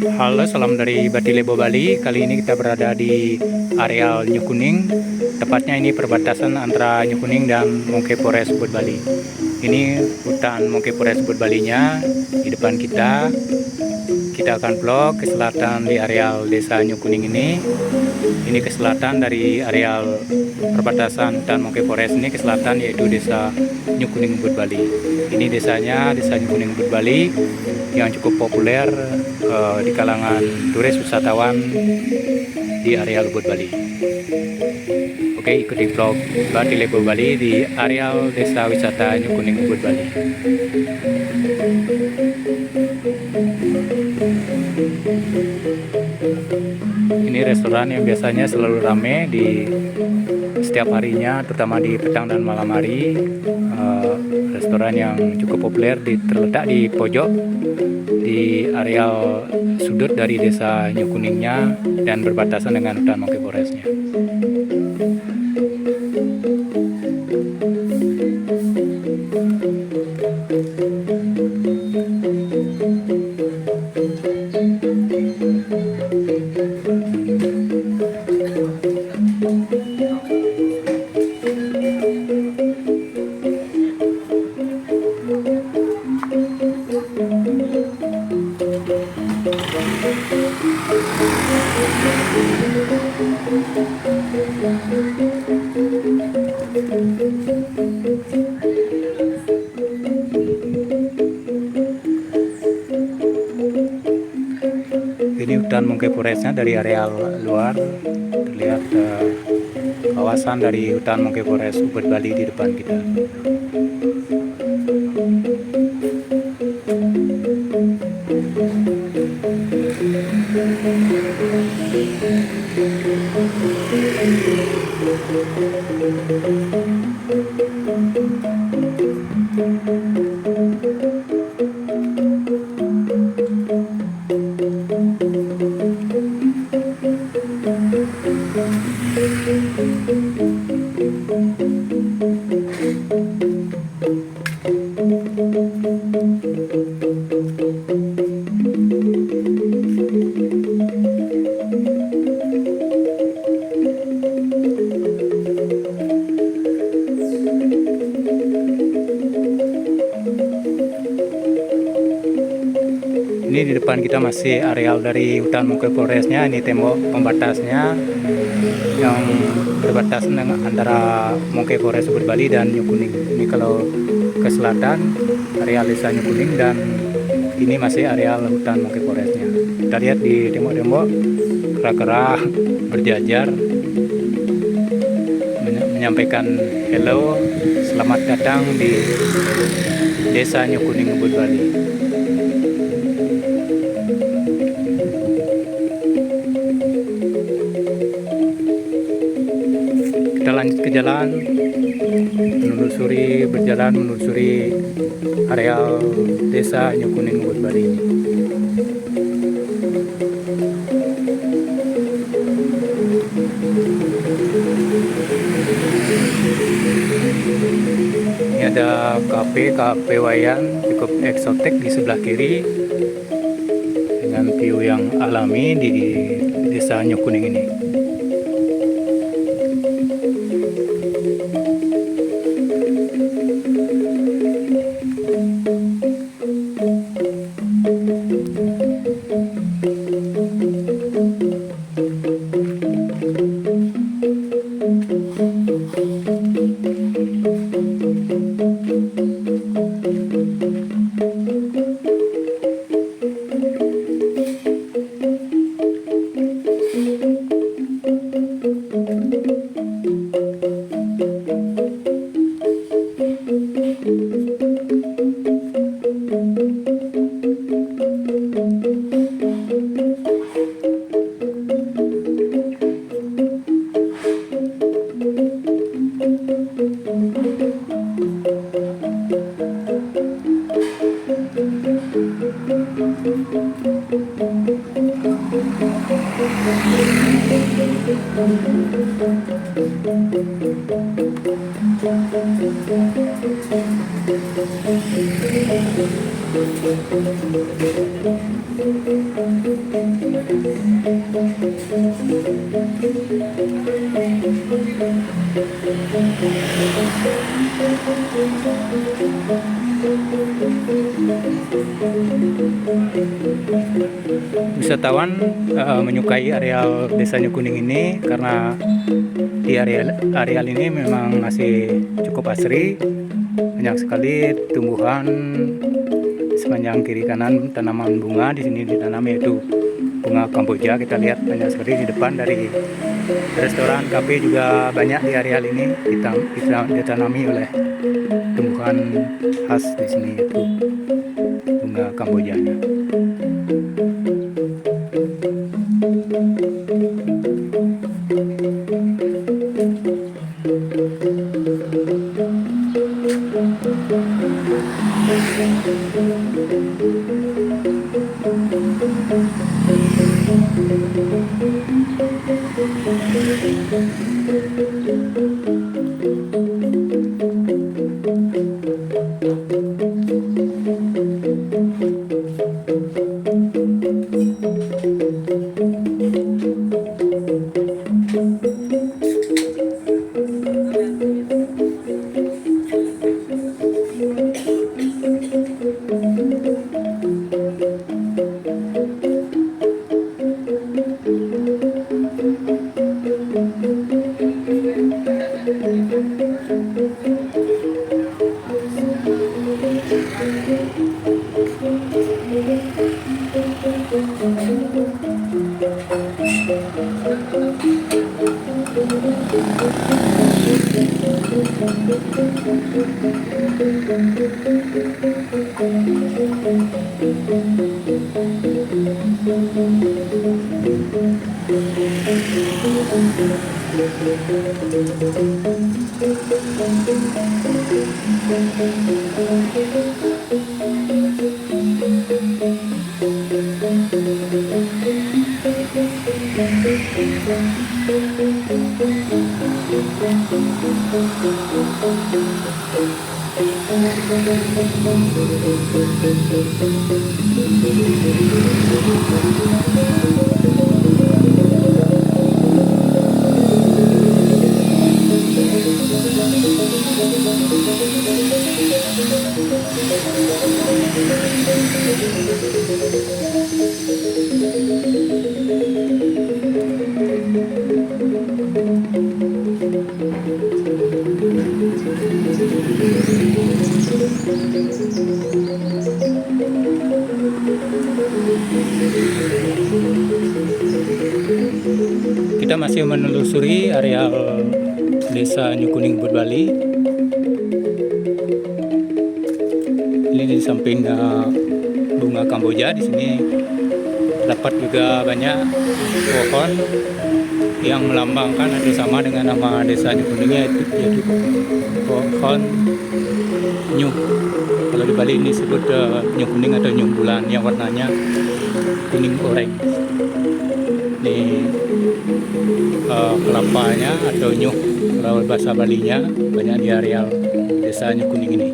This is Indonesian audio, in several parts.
Halo, salam dari Batilebo Bali. Kali ini kita berada di areal New Kuning. Tepatnya ini perbatasan antara New Kuning dan Monkey Forest Ubud Bali. Ini hutan Monkey Forest Ubud Balinya di depan kita. Kita akan vlog ke selatan di areal desa New Kuning ini. Ini ke selatan dari areal perbatasan hutan Monkey Forest ini ke selatan, yaitu desa New Kuning Ubud Bali. Ini desanya, desa New Kuning Ubud Bali yang cukup populer di kalangan turis wisatawan di areal Ubud Bali. Oke, ikuti vlog Batilebo Bali di areal desa wisata New Kuning Ubud Bali. Ini restoran yang biasanya selalu ramai di setiap harinya, terutama di petang dan malam hari. Restoran yang cukup populer terletak di pojok di areal sudut dari desa New Kuningnya dan berbatasan dengan hutan Monkey Forestnya. Ini hutan Monkey Forestnya dari areal luar, terlihat kawasan dari hutan Monkey Forest Ubud Bali di depan kita. Ini di depan kita masih areal dari hutan Monkey Forestnya. Ini tembok pembatasnya yang berbatasan dengan antara Monkey Forest Ubud Bali dan New Kuning. Ini kalau ke selatan areal desa New Kuning, dan ini masih areal hutan Monkey Forestnya. Kita lihat di tembok-tembok kera-kera berjajar menyampaikan hello, selamat datang di desa New Kuning Ubud Bali. Kita lanjut ke jalan, menelusuri areal desa New Kuning Ubud Bali. Ini ada kafe Wayan, cukup eksotik di sebelah kiri dengan view yang alami di desa New Kuning ini. Wisatawan menyukai areal Desa Nyukuning ini karena di areal ini memang masih cukup asri, banyak sekali tumbuhan sepanjang kiri kanan tanaman bunga di sini ditanam, yaitu bunga kamboja. Kita lihat banyak sekali di depan, dari restoran, kafe juga banyak di areal ini ditanami oleh tumbuhan khas di sini, yaitu bunga kambojanya. Kita masih menelusuri areal Desa Nyukuning, Ubud, Bali. Ini di samping bunga kamboja, di sini dapat juga banyak pohon yang melambangkan atau sama dengan nama Desa Nyukuning, yaitu pohon nyuh. Kalau di Bali ini disebut nyuh kuning atau nyuh bulan, yang warnanya kuning oranye. Ini kelapanya atau nyuh kalau bahasa Balinya banyak di areal Desa Nyukuning ini.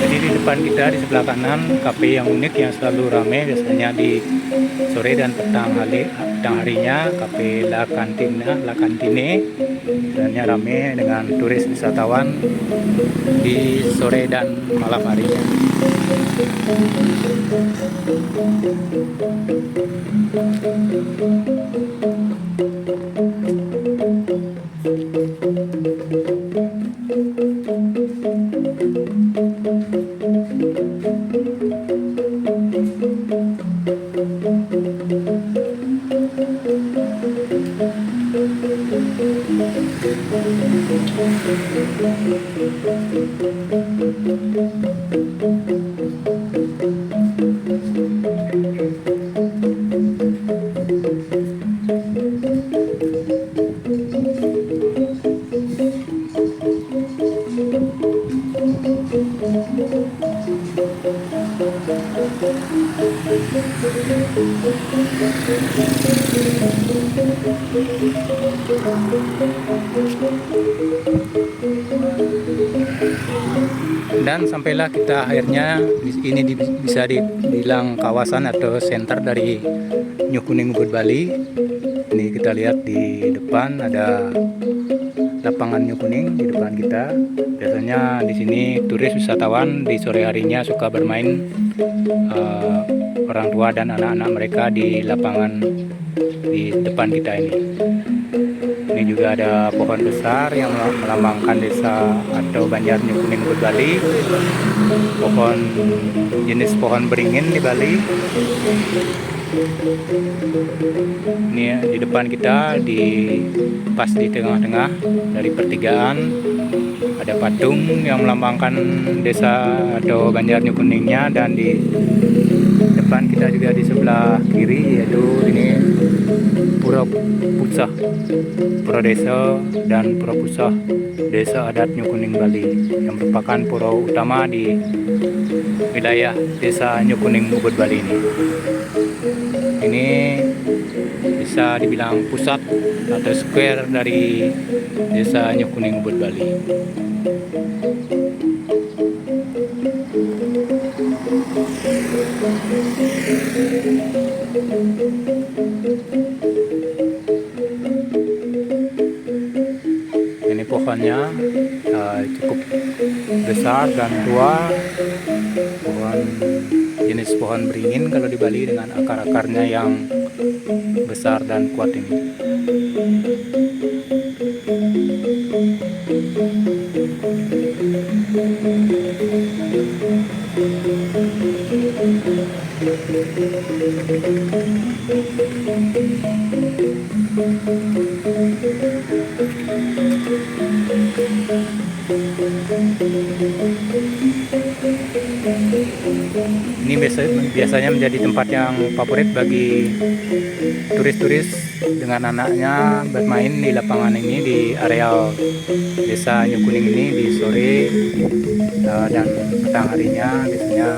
Jadi di depan kita, di sebelah kanan, kafe yang unik yang selalu ramai biasanya di sore dan petang harinya, kafe La Cantine. Biasanya ramai dengan turis wisatawan di sore dan malam harinya. Dan sampailah kita akhirnya ini bisa dibilang kawasan atau center dari Nyu Kuning Ubud Bali. Ini kita lihat di depan ada lapangan Nyu Kuning di depan kita. Biasanya di sini turis wisatawan di sore harinya suka bermain, orang tua dan anak-anak mereka di lapangan di depan kita ini. Ini juga ada pohon besar yang melambangkan desa atau Banjar Nyu Kuning Ubud Bali. Pohon jenis pohon beringin di Bali. Ini di depan kita, pas di tengah-tengah dari pertigaan ada patung yang melambangkan desa atau Banjar Nyu Kuningnya, dan di depan kita juga di sebelah kiri yaitu ini Pura Pusah, Pura Desa dan Pura Pusah Desa Adat Nyu Kuning Bali yang merupakan pura utama di wilayah Desa Nyu Kuning Ubud Bali ini. Ini bisa dibilang pusat atau square dari Desa Nyu Kuning Ubud Bali. Ini pohonnya cukup besar dan tua, jenis pohon beringin kalau di Bali, dengan akar-akarnya yang besar dan kuat ini. Ini biasanya menjadi tempat yang favorit bagi turis-turis dengan anaknya bermain di lapangan ini di areal Desa Nyu Kuning ini di sore dan petang harinya. Biasanya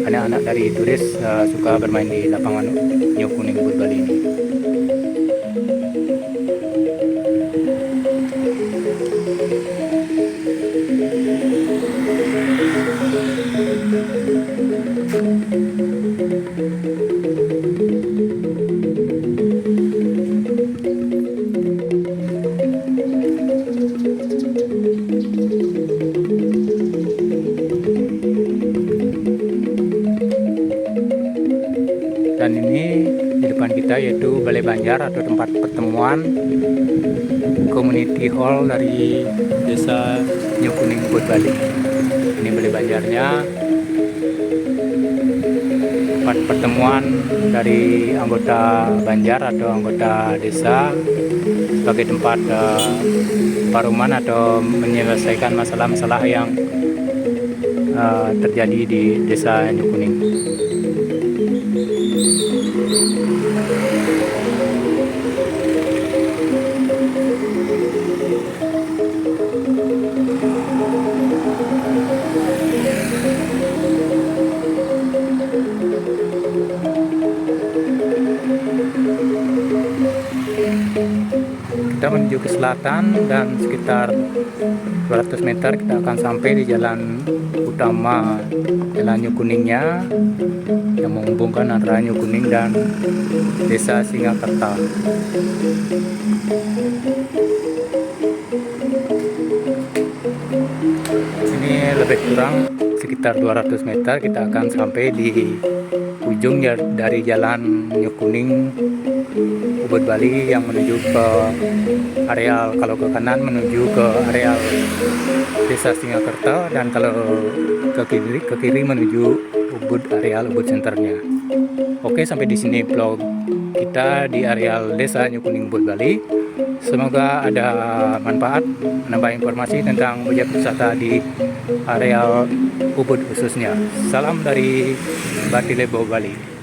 anak-anak dari turis suka bermain di lapangan Nyu Kuning Ubud Bali ini. Dan ini di depan kita yaitu Balai Banjar atau tempat pertemuan community hall dari Desa Nyu Kuning Ubud Bali. Ini Balai Banjarnya, tempat pertemuan dari anggota Banjar atau anggota desa sebagai tempat paruman atau menyelesaikan masalah-masalah yang terjadi di Desa Nyu Kuning. Kita menuju ke selatan dan sekitar 200 meter kita akan sampai di jalan utama Jalan Nyu Kuningnya yang menghubungkan antara Nyu Kuning dan Desa Singakerta. Ini lebih kurang sekitar 200 meter kita akan sampai di ujung dari Jalan Nyu Kuning Ubud Bali yang menuju ke areal, kalau ke kanan menuju ke areal Desa Singakerta, dan kalau ke kiri menuju Ubud, areal Ubud centernya. Oke, sampai di sini vlog kita di areal Desa Nyukuning, Ubud, Bali. Semoga ada manfaat, menambah informasi tentang objek wisata di areal Ubud khususnya. Salam dari Batilebo, Bali.